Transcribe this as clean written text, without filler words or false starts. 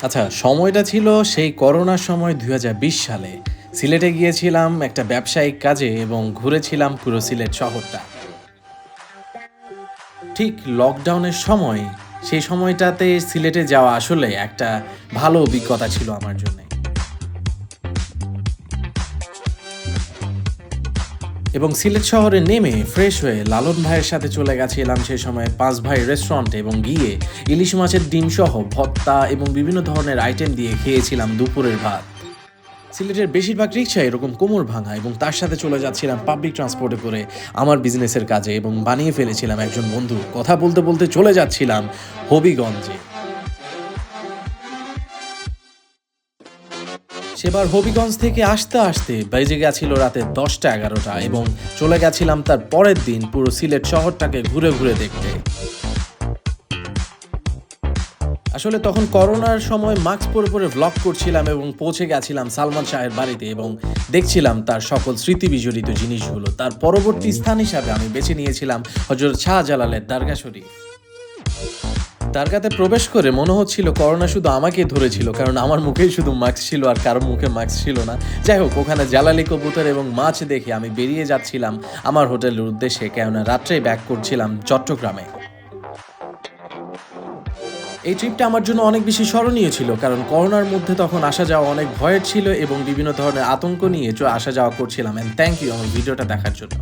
আচ্ছা, সময়টা ছিল সেই করোনার সময় ২০২০ সালে। সিলেটে গিয়েছিলাম একটা ব্যবসায়িক কাজে এবং ঘুরেছিলাম পুরো সিলেট শহরটা। ঠিক লকডাউনের সময়, সেই সময়টাতে সিলেটে যাওয়া আসলে একটা ভালো অভিজ্ঞতা ছিল আমার জন্যে। এবং সিলেট শহরে নেমে ফ্রেশ হয়ে লালন ভাইয়ের সাথে চলে গেছিলাম সে সময় ৫ ভাই রেস্টুরেন্টে এবং গিয়ে ইলিশ মাছের ডিমসহ ভর্তা এবং বিভিন্ন ধরনের আইটেম দিয়ে খেয়েছিলাম দুপুরের ভাত। সিলেটের বেশিরভাগ রিকশা এরকম কোমর ভাঙা এবং তার সাথে চলে যাচ্ছিলাম পাবলিক ট্রান্সপোর্টে করে আমার বিজনেসের কাজে এবং বানিয়ে ফেলেছিলাম একজন বন্ধু। কথা বলতে, বলতে চলে যাচ্ছিলাম হবিগঞ্জে। সেবার হবিগঞ্জ থেকে আসতে, আসতে বেজে গেছিল রাতে ১০টা ১১টা এবং চলে গেছিলাম তার পরের দিন পুরো সিলেট শহরটাকে ঘুরে, ঘুরে দেখতে। আসলে তখন করোনার সময় মাস্ক পরে, পরে ভ্লগ করছিলাম এবং পৌঁছে গেছিলাম সালমান শাহের বাড়িতে এবং দেখছিলাম তার সকল স্মৃতি বিজড়িত জিনিসগুলো। তার পরবর্তী স্থান হিসাবে আমি বেছে নিয়েছিলাম হযরত শাহজালালের দরগা শরীফ। দরগাতে প্রবেশ করে মনে হচ্ছিল করোনা শুধু আমাকেই ধরেছিল, কারণ আমার মুখেই শুধু মাস্ক ছিল আর কারো মুখে মাস্ক ছিল না। যাই হোক, ওখানে জালালি কবুতর এবং মাছ দেখে আমি বেরিয়ে যাচ্ছিলাম আমার হোটেলের উদ্দেশ্যে, কেননা রাত্রেই ব্যাক করছিলাম চট্টগ্রামে। এই ট্রিপটা আমার জন্য অনেক বেশি স্মরণীয় ছিল, কারণ করোনার মধ্যে তখন আসা যাওয়া অনেক ভয়ের ছিল এবং বিভিন্ন ধরনের আতঙ্ক নিয়ে আসা যাওয়া করছিলাম। অ্যান্ড থ্যাংক ইউ আমার ভিডিওটা দেখার জন্য।